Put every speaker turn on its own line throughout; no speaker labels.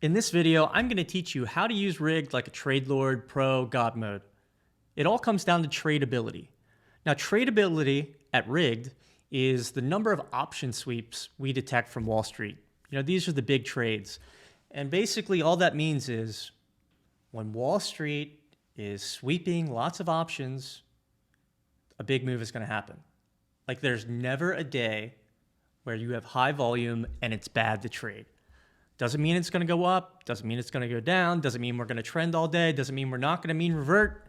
In this video, I'm going to teach you how to use rigged like a Trade Lord Pro God mode. It all comes down to tradability. Now, tradability at rigged is the number of option sweeps we detect from Wall Street. These are the big trades. And basically all that means is when Wall Street is sweeping lots of options, a big move is going to happen. Like there's never a day where you have high volume and it's bad to trade. Doesn't mean it's going to go up. Doesn't mean it's going to go down. Doesn't mean we're going to trend all day. Doesn't mean we're not going to mean revert.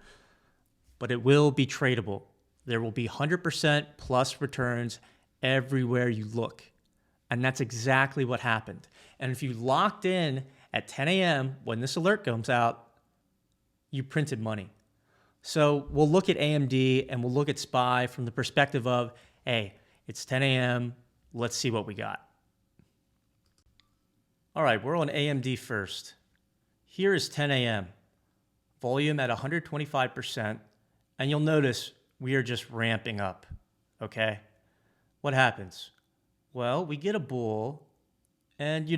But it will be tradable. There will be 100% plus returns everywhere you look. And that's exactly what happened. And if you locked in at 10 a.m. when this alert comes out, you printed money. So we'll look at AMD and we'll look at SPY from the perspective of, hey, it's 10 a.m. Let's see what we got. All right, we're on AMD first. Here is 10 a.m. Volume at 125%. And you'll notice we are just ramping up, okay? What happens? Well, we get a bull and,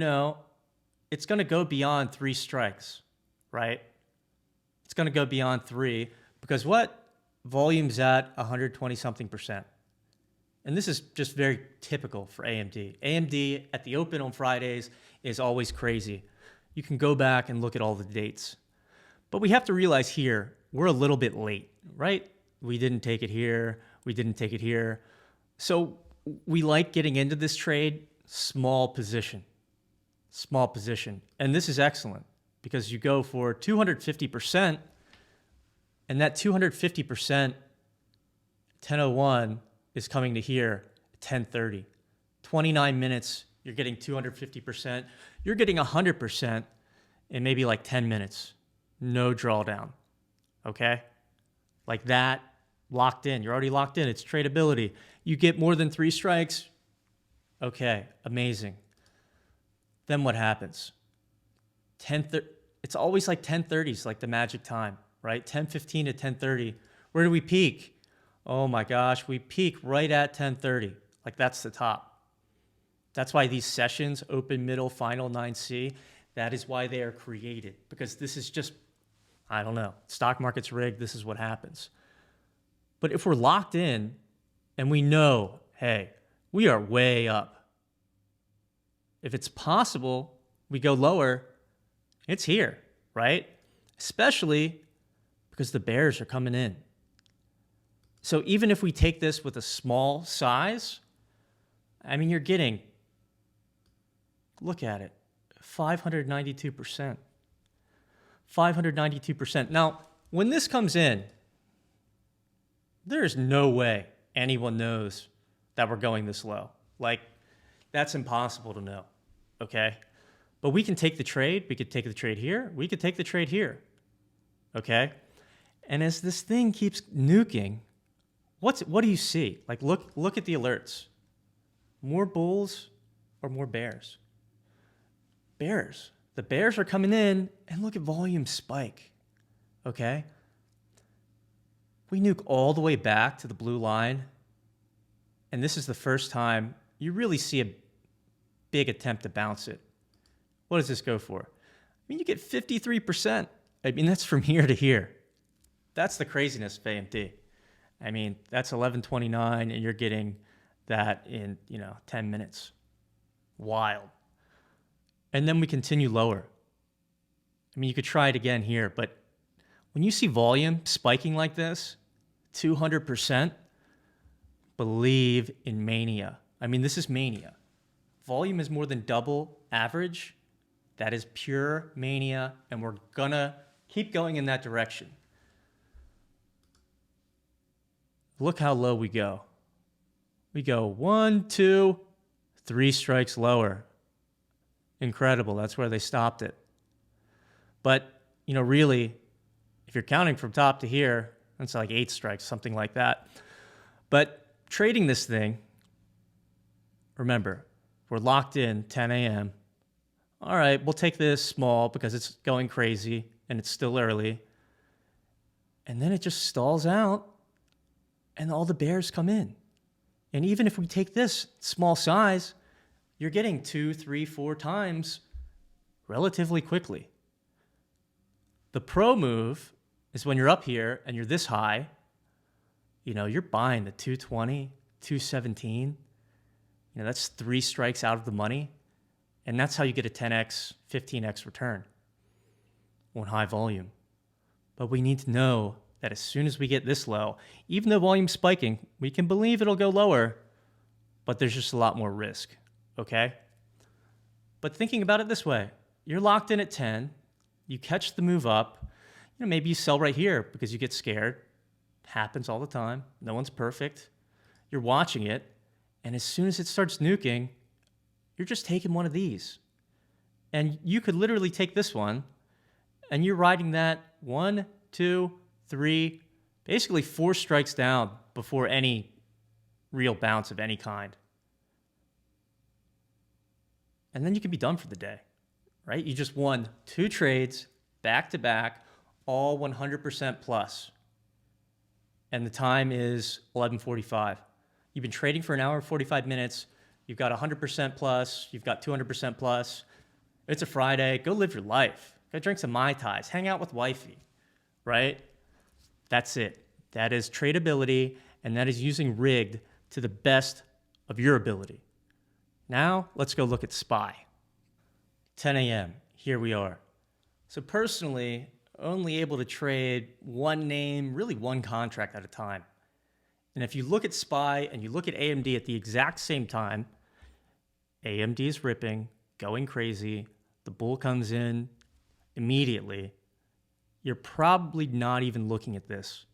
it's going to go beyond 3 strikes, right? It's going to go beyond 3 because what? Volume's at 120-something%. And this is just very typical for AMD. AMD at the open on Fridays is always crazy. You can go back and look at all the dates. But we have to realize here, we're a little bit late, right? We didn't take it here. We didn't take it here. So we like getting into this trade, small position. And this is excellent because you go for 250%, and that 250%, 10:01, is coming to here at 10:30. 29 minutes, you're getting 250%. You're getting 100% in maybe like 10 minutes. No drawdown, okay? Like that, locked in. You're already locked in. It's tradability. You get more than 3 strikes, okay, amazing. Then what happens? It's always like 10:30 is like the magic time, right? 10:15 to 10:30. Where do we peak? Oh my gosh, we peak right at 10:30. Like that's the top. That's why these sessions, open, middle, final, 9C, that is why they are created. Because this is just, I don't know, stock market's rigged, this is what happens. But if we're locked in and we know, hey, we are way up. If it's possible, we go lower, it's here, right? Especially because the bears are coming in. So even if we take this with a small size, I mean, you're getting, look at it, 592%. 592%. Now, when this comes in, there is no way anyone knows that we're going this low. Like, that's impossible to know, okay? But we can take the trade. We could take the trade here. We could take the trade here, okay? And as this thing keeps nuking, what do you see? Like, look at the alerts. More bulls or more bears? Bears. The bears are coming in, and look at volume spike, okay? We nuke all the way back to the blue line, and this is the first time you really see a big attempt to bounce it. What does this go for? I mean, you get 53%. I mean, that's from here to here. That's the craziness of AMD. I mean, that's 1129, and you're getting that in, 10 minutes. Wild. And then we continue lower. I mean, you could try it again here, but when you see volume spiking like this, 200%, believe in mania. I mean, this is mania. Volume is more than double average. That is pure mania, and we're gonna keep going in that direction. Look how low we go. We go 1, 2, 3 strikes lower. Incredible. That's where they stopped it. But, really, if you're counting from top to here, that's like 8 strikes, something like that. But trading this thing, remember, we're locked in 10 a.m. All right, we'll take this small because it's going crazy and it's still early. And then it just stalls out and all the bears come in. And even if we take this small size, you're getting 2, 3, 4 times relatively quickly. The pro move is when you're up here and you're this high, you're buying the 220, 217. That's 3 strikes out of the money. And that's how you get a 10x, 15x return on high volume. But we need to know that as soon as we get this low, even though volume's spiking, we can believe it'll go lower, but there's just a lot more risk, okay? But thinking about it this way, you're locked in at 10, you catch the move up, maybe you sell right here because you get scared. Happens all the time. No one's perfect. You're watching it, and as soon as it starts nuking, you're just taking one of these. And you could literally take this one, and you're riding that 1, 2, 3, basically 4 strikes down before any real bounce of any kind. And then you can be done for the day, right? You just won 2 trades back to back, all 100% plus. And the time is 11:45. You've been trading for an hour and 45 minutes. You've got 100% plus. You've got 200% plus. It's a Friday. Go live your life. Go drink some Mai Tais. Hang out with wifey, right? That's it. That is tradability, and that is using rigged to the best of your ability. Now, let's go look at SPY. 10 a.m. Here we are. So personally, only able to trade one name, really one contract at a time. And if you look at SPY and you look at AMD at the exact same time, AMD is ripping, going crazy. The bull comes in immediately. You're probably not even looking at this.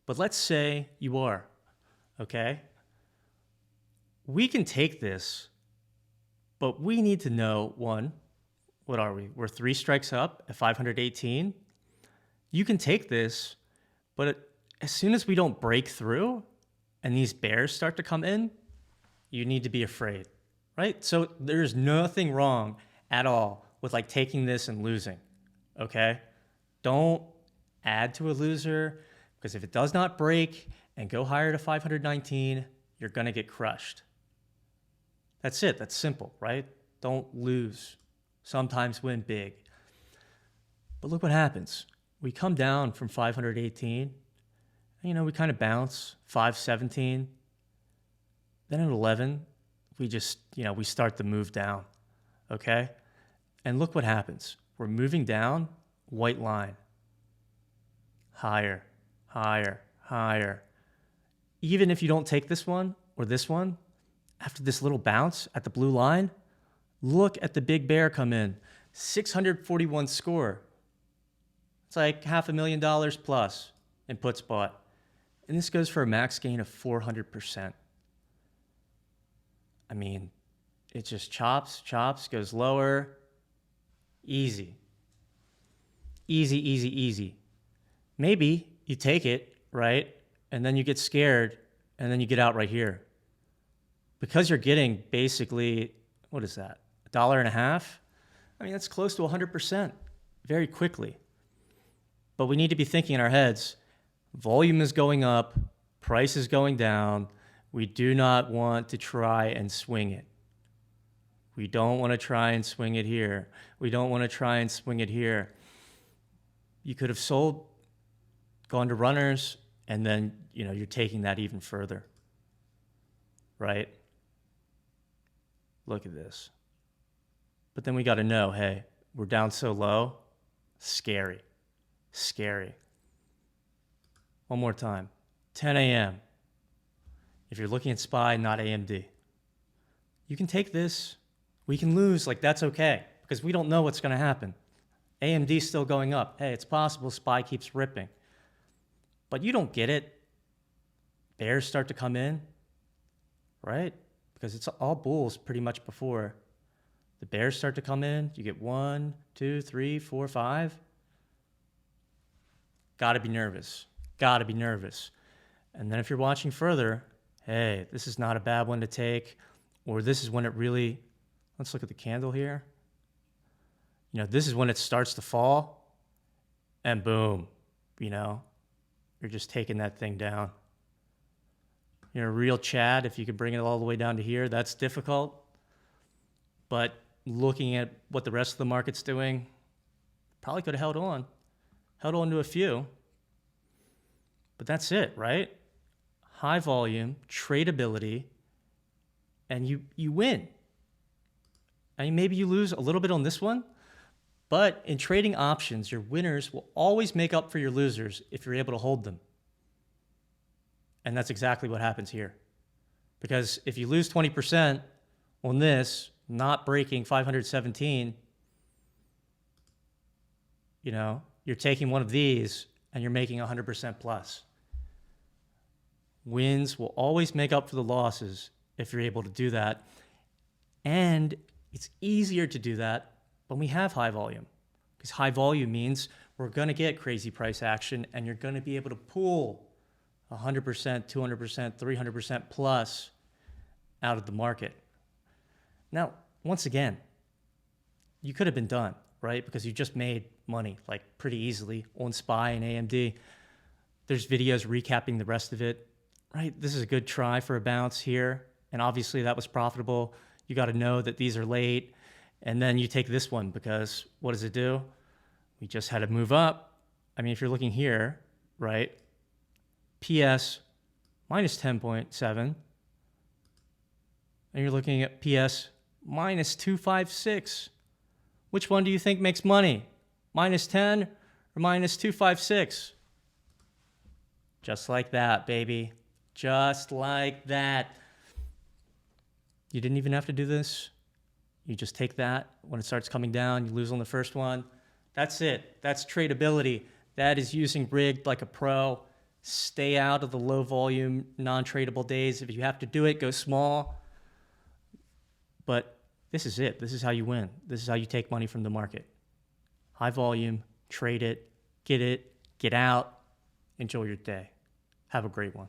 But let's say you are, okay? We can take this, but we need to know, one, what are we? We're 3 strikes up at 518. You can take this, but as soon as we don't break through and these bears start to come in, you need to be afraid, right? So there's nothing wrong at all with like taking this and losing, okay? Don't add to a loser, because if it does not break and go higher to 519, you're going to get crushed. That's it. That's simple, right? Don't lose. Sometimes win big. But look what happens. We come down from 518. We kind of bounce, 517. Then at 11, we just, we start to move down, okay? And look what happens. We're moving down, white line. Higher, higher, higher. Even if you don't take this one or this one, after this little bounce at the blue line, look at the big bear come in. 641 score. It's like $500,000 plus in put spot. And this goes for a max gain of 400%. I mean, it just chops, goes lower. Easy. Easy, easy, easy. Maybe you take it, right? And then you get scared, and then you get out right here. Because you're getting basically, what is that? $1.50? I mean, that's close to 100% very quickly. But we need to be thinking in our heads, volume is going up, price is going down. We do not want to try and swing it. We don't want to try and swing it here. We don't want to try and swing it here. You could have sold, gone to runners, and then, you're taking that even further, right? Look at this. But then we got to know, hey, we're down so low, scary, scary. One more time, 10 a.m. If you're looking at SPY, not AMD, you can take this. We can lose, that's okay, because we don't know what's going to happen. AMD's still going up. Hey, it's possible SPY keeps ripping. But you don't get it. Bears start to come in, right? Because it's all bulls pretty much before. The bears start to come in. You get 1, 2, 3, 4, 5. Got to be nervous. Got to be nervous. And then if you're watching further, hey, this is not a bad one to take, or this is when it really, let's look at the candle here. This is when it starts to fall, and boom, you're just taking that thing down. You're a real Chad if you could bring it all the way down to here. That's difficult. But looking at what the rest of the market's doing, probably could have held on to a few. But that's it, right? High volume, tradability, and you win. I mean, maybe you lose a little bit on this one, but in trading options, your winners will always make up for your losers if you're able to hold them. And that's exactly what happens here. Because if you lose 20% on this, not breaking 517, you're taking one of these and you're making 100% plus. Wins will always make up for the losses if you're able to do that. And it's easier to do that when we have high volume, because high volume means we're going to get crazy price action and you're going to be able to pull 100%, 200%, 300% plus out of the market. Now, once again, you could have been done, right? Because you just made money like pretty easily on SPY and AMD. There's videos recapping the rest of it, right? This is a good try for a bounce here. And obviously that was profitable. You got to know that these are late. And then you take this one because what does it do? We just had to move up. I mean, if you're looking here, right? PS minus 10.7. And you're looking at PS minus 256. Which one do you think makes money? Minus 10 or minus 256? Just like that, baby. Just like that. You didn't even have to do this. You just take that. When it starts coming down, you lose on the first one. That's it. That's tradability. That is using rigged like a pro. Stay out of the low volume, non-tradable days. If you have to do it, go small. But this is it. This is how you win. This is how you take money from the market. High volume, trade it, get out, enjoy your day. Have a great one.